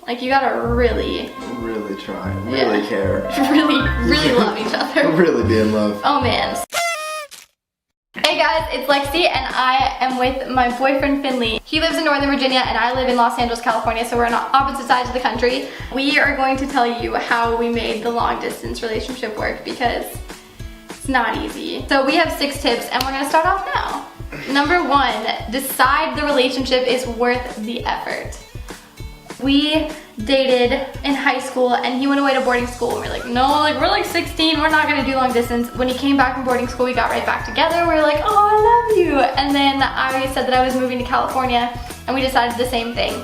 Like, you gotta really try, really care. really love each other. Really be in love. Oh man. Hey guys, it's Lexi and I am with my boyfriend Finley. He lives in Northern Virginia and I live in Los Angeles, California, so we're on opposite sides of the country. We are going to tell you how we made the long distance relationship work because it's not easy. So we have 6 tips and we're gonna start off now. Number 1, decide the relationship is worth the effort. We dated in high school and he went away to boarding school. We're like, no, like we're like 16, we're not gonna do long distance. When he came back from boarding school, we got right back together. We were like, oh, I love you. And then I said that I was moving to California and we decided the same thing.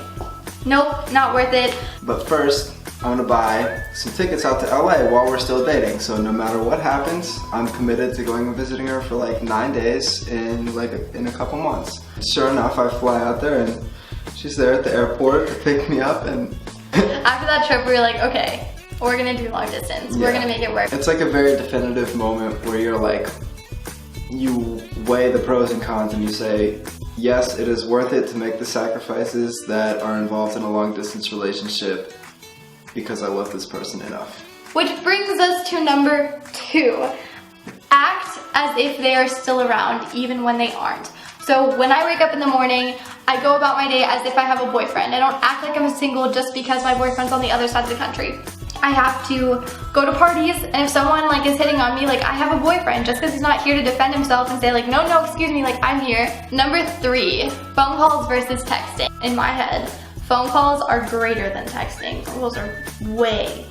Nope, not worth it. But first, I'm gonna buy some tickets out to LA while we're still dating. So no matter what happens, I'm committed to going and visiting her for like 9 days in a couple months. Sure enough, I fly out there and she's there at the airport to pick me up, and after that trip we were like, okay, we're gonna do long distance. We're gonna make it work. It's like a very definitive moment where you're like, you weigh the pros and cons and you say, yes, it is worth it to make the sacrifices that are involved in a long distance relationship because I love this person enough. Which brings us to number 2. Act as if they are still around even when they aren't. So when I wake up in the morning, I go about my day as if I have a boyfriend. I don't act like I'm single just because my boyfriend's on the other side of the country. I have to go to parties, and if someone like is hitting on me, like I have a boyfriend, just because he's not here to defend himself and say like, no, excuse me, like I'm here. Number 3, phone calls versus texting. In my head, phone calls are greater than texting. Phone calls are way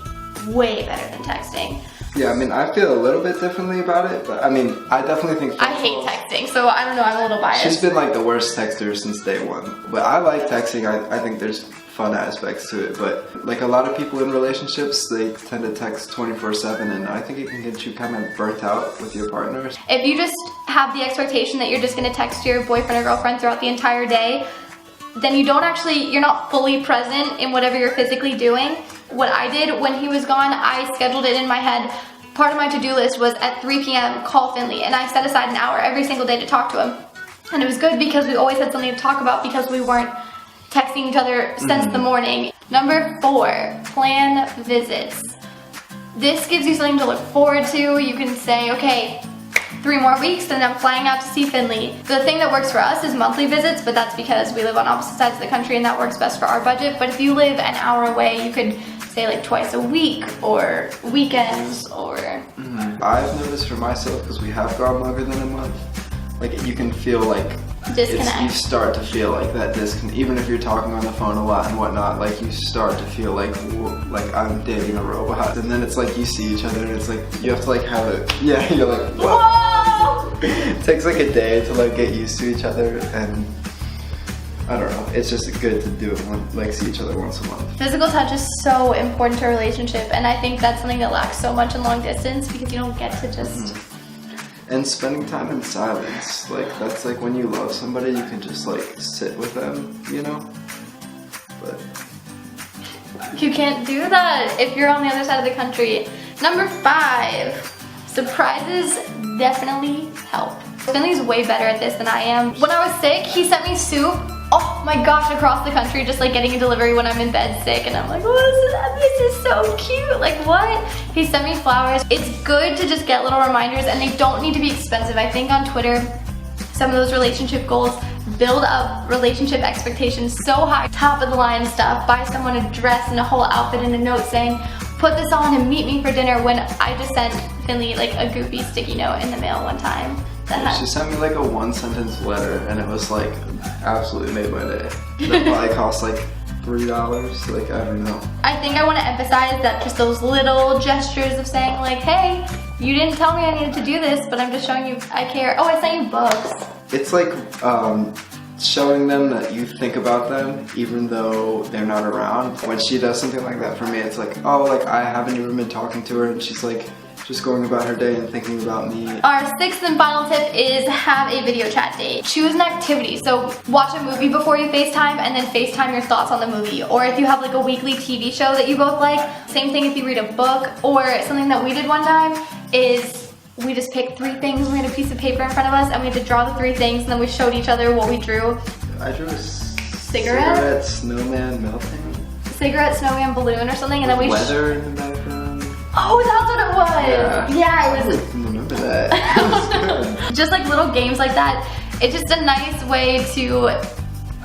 better than texting. Yeah, I mean, I feel a little bit differently about it, but I mean, I definitely think I hate texting, so I don't know, I'm a little biased. She's been like the worst texter since day one. But I like texting, I think there's fun aspects to it, but like a lot of people in relationships, they tend to text 24/7, and I think it can get you kind of burnt out with your partners. If you just have the expectation that you're just gonna text your boyfriend or girlfriend throughout the entire day, then you're not fully present in whatever you're physically doing. What I did when he was gone, I scheduled it in my head. Part of my to-do list was at 3 p.m. call Finley, and I set aside an hour every single day to talk to him. And it was good because we always had something to talk about because we weren't texting each other since the morning. Number 4, plan visits. This gives you something to look forward to. You can say, okay, 3 more weeks, then I'm flying out to see Finley. The thing that works for us is monthly visits, but that's because we live on opposite sides of the country and that works best for our budget. But if you live an hour away, you could say like twice a week or weekends or... I've noticed for myself, because we have gone longer than a month, like you can feel like you start to feel like that disconnect. Even if you're talking on the phone a lot and whatnot, like you start to feel like I'm dating a robot. And then it's like you see each other and it's like you have to like have it. Yeah, you're like, whoa! It takes like a day to like get used to each other, and I don't know, it's just good to do it like see each other once a month. Physical touch is so important to a relationship, and I think that's something that lacks so much in long distance because you don't get to just... And spending time in silence, like that's like when you love somebody, you can just like sit with them, you know? But you can't do that if you're on the other side of the country. Number 5, surprises definitely help. Finley's way better at this than I am. When I was sick, he sent me soup. Oh my gosh, across the country, just like getting a delivery when I'm in bed sick, and I'm like, this is so cute, like what? He sent me flowers. It's good to just get little reminders, and they don't need to be expensive. I think on Twitter, some of those relationship goals build up relationship expectations so high, top of the line stuff, buy someone a dress and a whole outfit and a note saying, put this on and meet me for dinner, when I just sent Finley like a goofy sticky note in the mail one time. She sent me like a 1-sentence letter, and it was like absolutely made my day. That probably cost like $3, like I don't know. I think I want to emphasize that just those little gestures of saying like, hey, you didn't tell me I needed to do this, but I'm just showing you I care. Oh, I sent you books. It's like showing them that you think about them even though they're not around. When she does something like that for me, it's like, oh, like I haven't even been talking to her and she's like just going about her day and thinking about me. Our 6th and final tip is have a video chat date. Choose an activity. So watch a movie before you FaceTime and then FaceTime your thoughts on the movie. Or if you have like a weekly TV show that you both like, same thing if you read a book. Or something that we did one time is we just picked 3 things. We had a piece of paper in front of us and we had to draw the 3 things, and then we showed each other what we drew. I drew a cigarette snowman melting. Cigarette Snowman Balloon or something, and then we weather in the background. Oh, that's what it was. Yeah, it was. I remember that. That was good. Just like little games like that. It's just a nice way to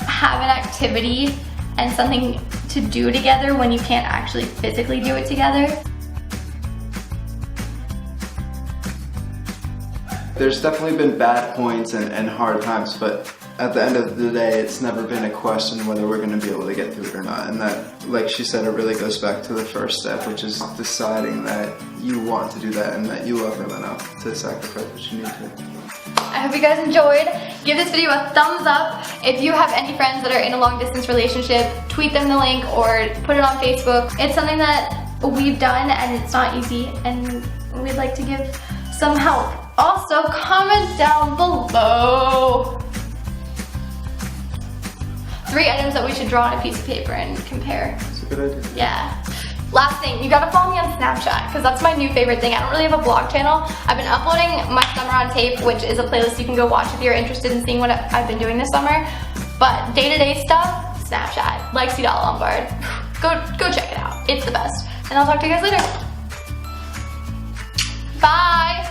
have an activity and something to do together when you can't actually physically do it together. There's definitely been bad points and hard times, but at the end of the day, it's never been a question whether we're going to be able to get through it or not. And that, like she said, it really goes back to the first step, which is deciding that you want to do that and that you love them enough to sacrifice what you need to. I hope you guys enjoyed. Give this video a thumbs up. If you have any friends that are in a long distance relationship, tweet them the link or put it on Facebook. It's something that we've done and it's not easy, and we'd like to give some help. Also, comment down below 3 items that we should draw on a piece of paper and compare. That's a good idea. Yeah. Last thing, you gotta follow me on Snapchat because that's my new favorite thing. I don't really have a vlog channel. I've been uploading my Summer on Tape, which is a playlist you can go watch if you're interested in seeing what I've been doing this summer. But day-to-day stuff, Snapchat, like C. Lombard. Go check it out. It's the best. And I'll talk to you guys later. Bye.